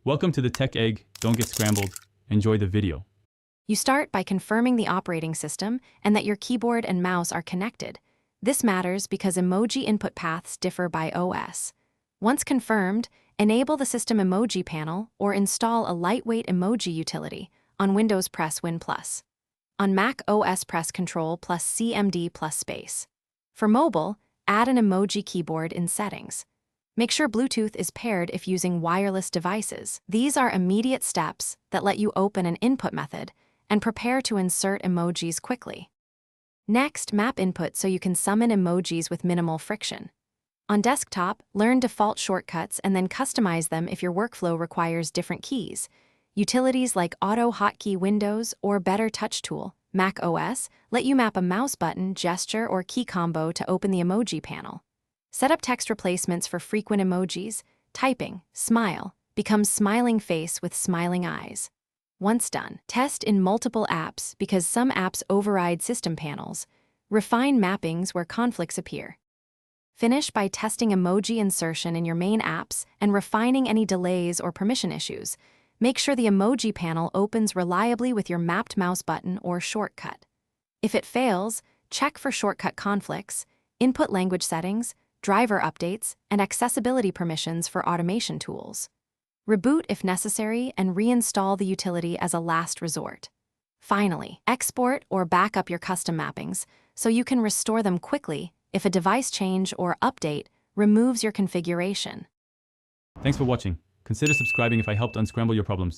Welcome to the Tech Egg. Don't get scrambled. Enjoy the video. You start by confirming the operating system and that your keyboard and mouse are connected. This matters because emoji input paths differ by OS. Once confirmed, enable the System Emoji panel or install a lightweight emoji utility. On Windows, press Win+. On Mac OS, press Ctrl plus CMD plus space. For mobile, add an emoji keyboard in Settings. Make sure Bluetooth is paired if using wireless devices. These are immediate steps that let you open an input method and prepare to insert emojis quickly. Next, map input so you can summon emojis with minimal friction. On desktop, learn default shortcuts and then customize them if your workflow requires different keys. Utilities like Auto Hotkey Windows or Better Touch Tool, Mac OS, let you map a mouse button, gesture, or key combo to open the emoji panel. Set up text replacements for frequent emojis. Typing, smile, becomes smiling face with smiling eyes. Once done, test in multiple apps because some apps override system panels. Refine mappings where conflicts appear. Finish by testing emoji insertion in your main apps and refining any delays or permission issues. Make sure the emoji panel opens reliably with your mapped mouse button or shortcut. If it fails, check for shortcut conflicts, input language settings, driver updates, and accessibility permissions for automation tools. Reboot if necessary and reinstall the utility as a last resort. Finally, export or back up your custom mappings so you can restore them quickly if a device change or update removes your configuration. Thanks for watching. Consider subscribing if I helped unscramble your problems.